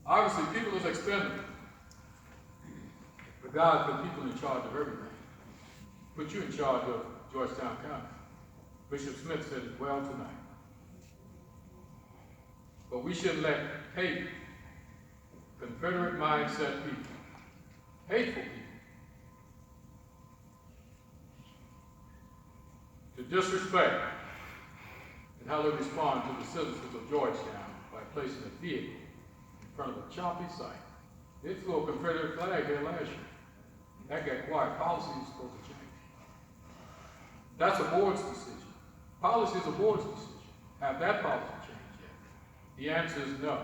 Obviously, people is expendable. But God put people in charge of everything. Put you in charge of Georgetown County. Bishop Smith said it well tonight. But we shouldn't let hate, Confederate mindset people, hateful people, to disrespect and how they respond to the citizens of Georgetown by placing a vehicle in front of a choppy site. They threw a Confederate flag there last year. That got quiet. Policy is supposed to change. That's a board's decision. Policy is a board's decision. Have that policy changed yet? The answer is no.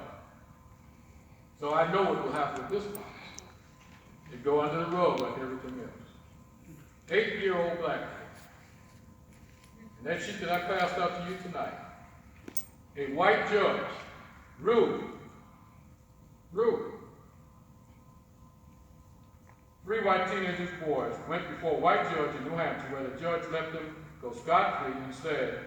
So I know what will happen with this policy. It go under the rug like everything else. 8-year-old black man. And that sheet that I passed out to you tonight. A white judge ruled. 3 white teenage boys went before a white judge in New Hampshire where the judge let them go scot-free and said,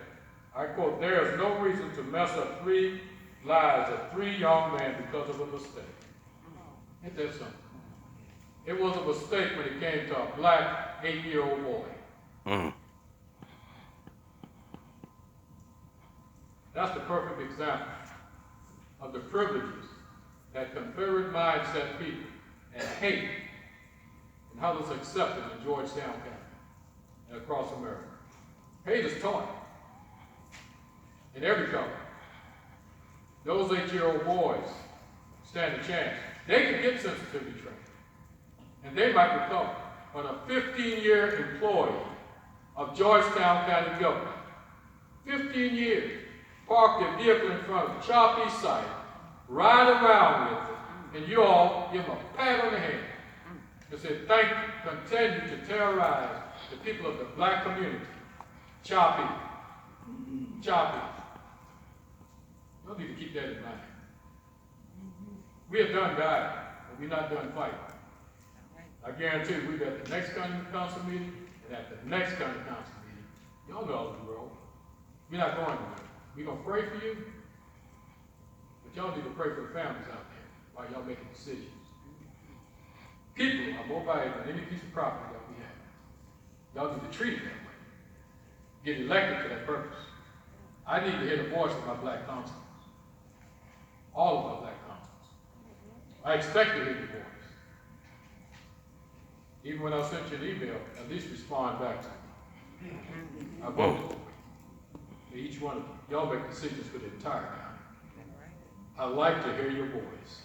I quote, there is no reason to mess up 3 lives of 3 young men because of a mistake. Ain't that something? It was a mistake when it came to a black 8-year-old boy. That's the perfect example of the privileges that Confederate mindset people and hate and how it's accepted in Georgetown County and across America. Hate is taught in every color. Those 8-year-old boys stand a chance. They can get sensitivity training, and they might recover. But a 15-year employee of Georgetown County government, 15 years, park their vehicle in front of a choppy site, ride around with it, and you all give them a pat on the head and say, thank you, continue to terrorize the people of the black community. Choppy. Choppy. Y'all need to keep that in mind. We are done dying, but we're not done fighting. I guarantee you, we'll be at the next county council meeting, and at the next county council meeting, y'all know the road. We're not going anywhere. We're going to pray for you, but y'all need to pray for the families out there while y'all making decisions. People are more valuable than any piece of property that we have. Y'all need to treat it that way. Get elected for that purpose. I need to hear the voice of my black councilors. All of my black councilors. I expect to hear your voice. Even when I sent you an email, at least respond back to me. I voted for you. Each one of you. Y'all make decisions for the entire county. I'd like to hear your voice.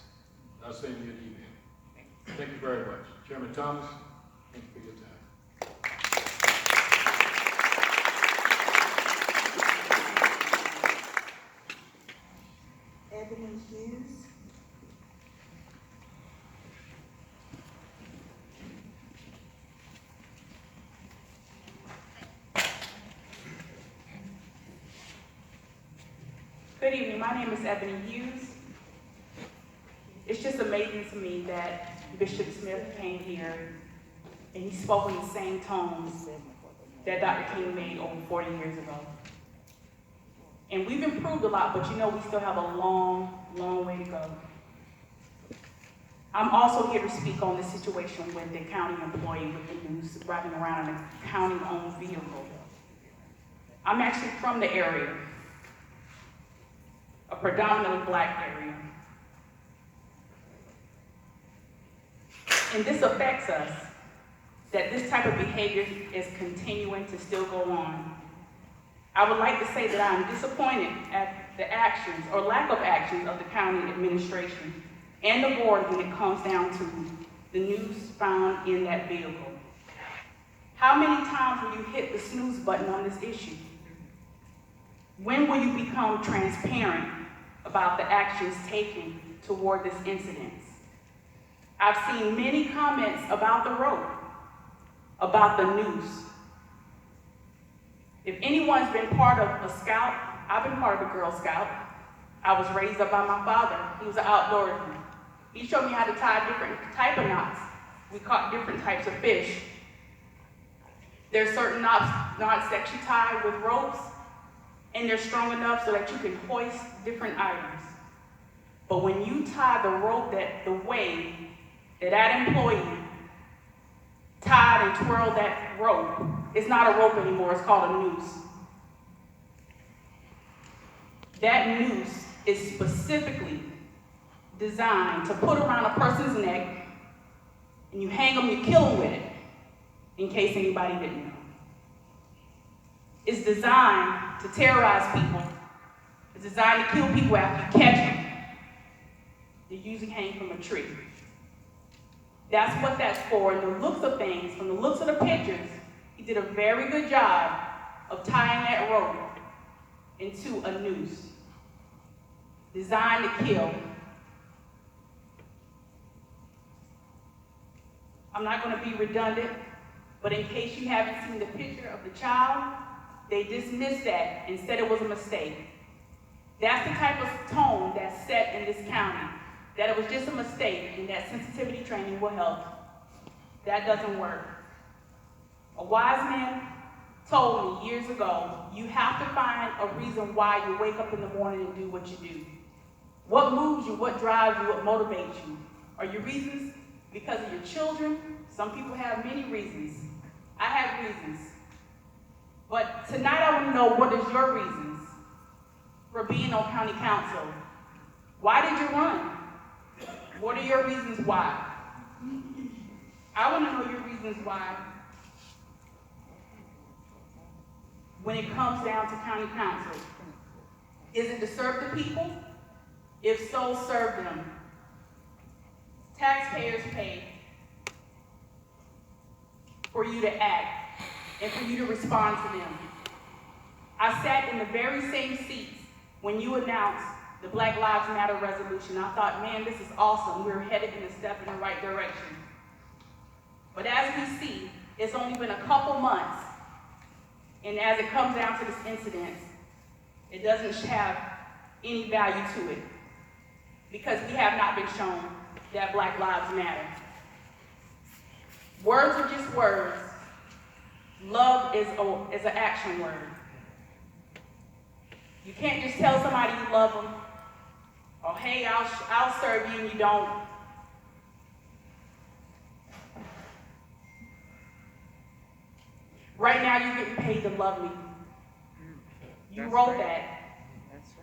I'll send you an email. Thank you very much. Chairman Thomas, thank you for your time. Ebony Hughes. Good evening. My name is Ebony Hughes. It's just amazing to me that Bishop Smith came here and he spoke in the same tones that Dr. King made over 40 years ago. And we've improved a lot, but you know we still have a long, long way to go. I'm also here to speak on the situation with the county employee with the news riding around in a county-owned vehicle. I'm actually from the area, a predominantly black area. And this affects us, that this type of behavior is continuing to still go on. I would like to say that I am disappointed at the actions or lack of actions of the county administration and the board when it comes down to the news found in that vehicle. How many times will you hit the snooze button on this issue? When will you become transparent about the actions taken toward this incident? I've seen many comments about the road, about the news. If anyone's been part of a scout, I've been part of a Girl Scout. I was raised up by my father. He was an outdoorsman. He showed me how to tie different type of knots. We caught different types of fish. There's certain knots that you tie with ropes, and they're strong enough so that you can hoist different items. But when you tie the rope the way that employee tied and twirled that rope, it's not a rope anymore, it's called a noose. That noose is specifically designed to put around a person's neck, and you hang them, you kill them with it, in case anybody didn't know. It's designed to terrorize people. It's designed to kill people after you catch them. They usually hang from a tree. That's what that's for. And the looks of things, from the looks of the pictures, he did a very good job of tying that rope into a noose designed to kill. I'm not going to be redundant, but in case you haven't seen the picture of the child, they dismissed that and said it was a mistake. That's the type of tone that's set in this county, that it was just a mistake and that sensitivity training will help. That doesn't work. A wise man told me years ago, you have to find a reason why you wake up in the morning and do what you do. What moves you, what drives you, what motivates you? Are your reasons because of your children? Some people have many reasons. I have reasons. But tonight I want to know, what is your reasons for being on county council? Why did you run? What are your reasons why? I want to know your reasons why when it comes down to county council. Is it to serve the people? If so, serve them. Taxpayers pay for you to act and for you to respond to them. I sat in the very same seats when you announced the Black Lives Matter resolution. I thought, man, this is awesome. We're headed in a step in the right direction. But as we see, it's only been a couple months, and as it comes down to this incident, it doesn't have any value to it, because we have not been shown that Black Lives Matter. Words are just words. Love is an action word. You can't just tell somebody you love them, or hey, I'll serve you, and you don't. Right now, you're getting paid to love me. You wrote that.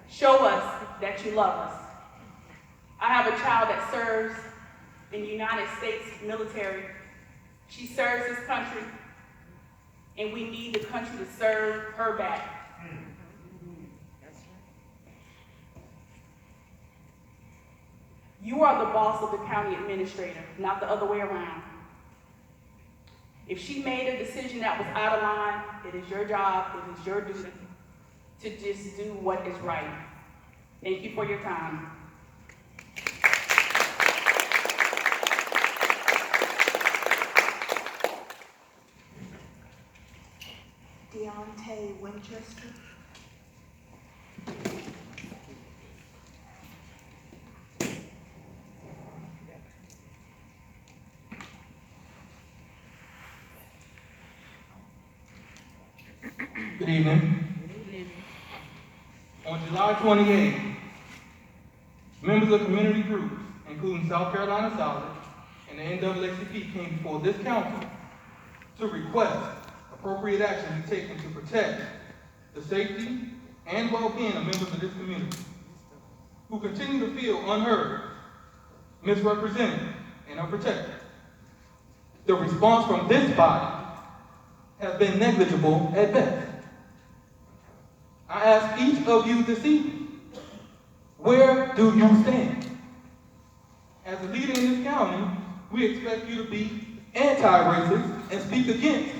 Show us that you love us. I have a child that serves in the United States military. She serves this country, and we need the country to serve her back. You are the boss of the county administrator, not the other way around. If she made a decision that was out of line, it is your job, it is your duty to just do what is right. Thank you for your time. Deontay Winchester. Good evening. On July 28th, members of community groups, including South Carolina Solid and the NAACP, came before this council to request appropriate action be taken to protect the safety and well-being of members of this community who continue to feel unheard, misrepresented, and unprotected. The response from this body has been negligible at best. I ask each of you this evening, where do you stand? As a leader in this county, we expect you to be anti-racist and speak against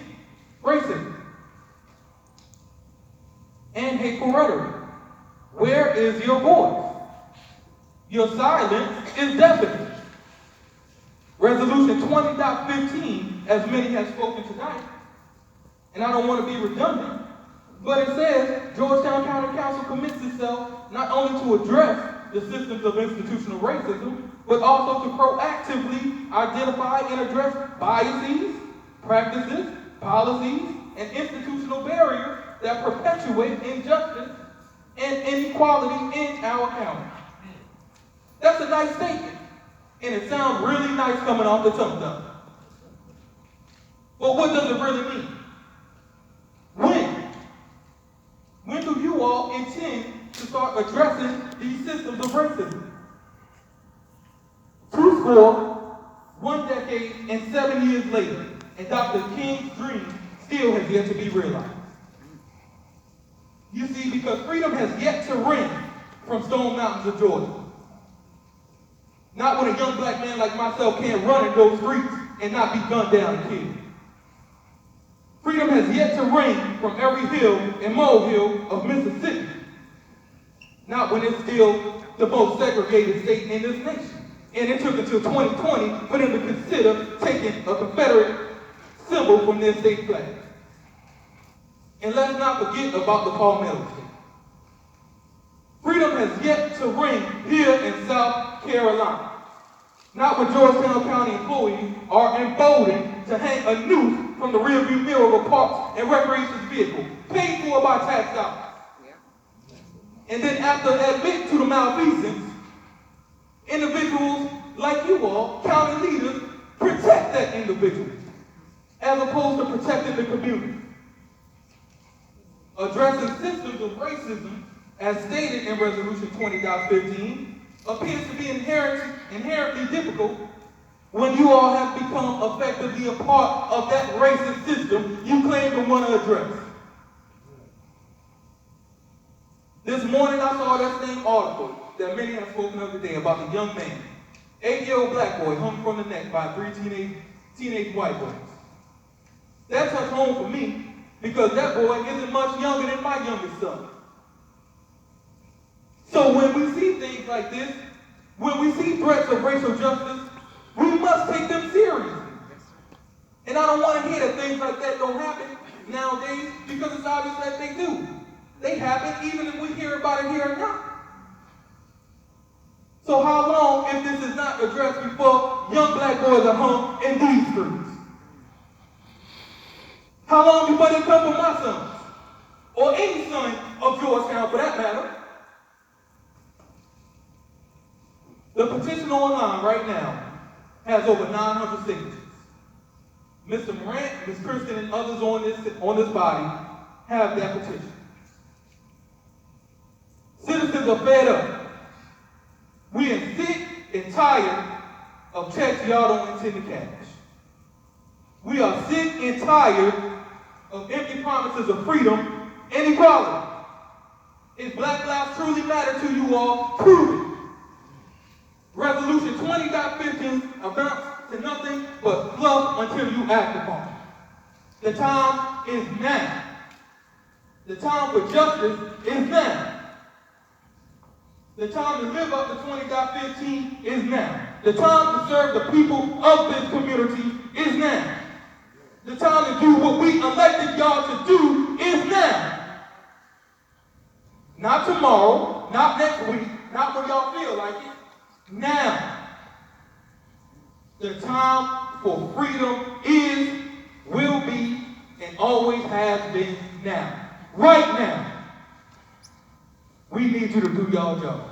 racism and hateful rhetoric. Where is your voice? Your silence is deafening. Resolution 20.15, as many have spoken tonight, and I don't want to be redundant, but it says Georgetown County Council commits itself not only to address the systems of institutional racism, but also to proactively identify and address biases, practices, policies, and institutional barriers that perpetuate injustice and inequality in our county. That's a nice statement. And it sounds really nice coming off the tongue, though. But what does it really mean? When do you all intend to start addressing these systems of racism? 1 decade and 7 years later, and Dr. King's dream still has yet to be realized. You see, because freedom has yet to ring from Stone Mountains of Georgia. Not when a young black man like myself can't run in those streets and not be gunned down and killed. Freedom has yet to ring from every hill and molehill of Mississippi. Not when it's still the most segregated state in this nation. And it took until 2020 for them to consider taking a Confederate symbol from their state flag. And let's not forget about the Palmetto State. Freedom has yet to ring here in South Carolina. Not when Georgetown County employees are emboldened to hang a noose from the rearview mirror of a parks and recreation vehicle, paid for by tax dollars. And then after admitting to the malfeasance, individuals like you all, county leaders, protect that individual as opposed to protecting the community. Addressing systems of racism, as stated in Resolution 20.15, appears to be inherently difficult when you all have become effectively a part of that racist system you claim to want to address. This morning I saw that same article that many have spoken of today about the young man, 8-year-old black boy hung from the neck by 3 teenage white boys. That touched home for me because that boy isn't much younger than my youngest son. So when we see things like this, when we see threats of racial justice, we must take them seriously. And I don't want to hear that things like that don't happen nowadays because it's obvious that they do. They happen even if we hear about it here or not. So how long if this is not addressed before young black boys are hung in these streets? How long before they come for my sons? Or any son of Georgetown for that matter? The petition online right now has over 900 signatures. Mr. Morant, Ms. Kristen, and others on this body have that petition. Citizens are fed up. We are sick and tired of checks y'all don't intend to cash. We are sick and tired of empty promises of freedom and equality. If black lives truly matter to you all, prove it. Resolution 20.15 amounts to nothing but fluff until you act upon it. The time is now. The time for justice is now. The time to live up to 20.15 is now. The time to serve the people of this community is now. The time to do what we elected y'all to do is now. Not tomorrow, not next week, not when y'all feel like it. Now. The time for freedom is, will be, and always has been now. Right now. We need you to do y'all job.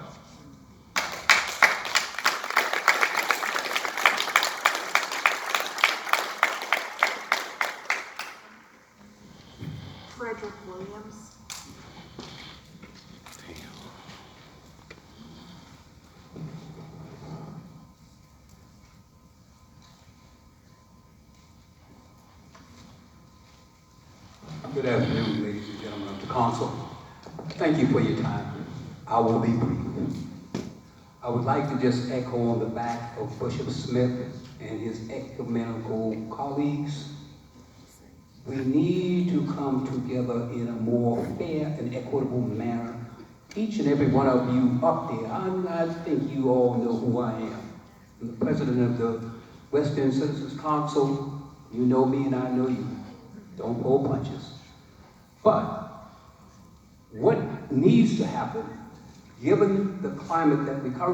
Frederick Williams. Good afternoon, ladies and gentlemen of the council. Thank you for your time. I will be brief. I would like to just echo on the back of Bishop Smith and his ecumenical colleagues. We need to come together in a more fair and equitable manner. Each and every one of you up there, I think you all know who I am. I'm the president of the West End Citizens Council. You know me and I know you. Don't pull punches. But what needs to happen, given the climate that we currently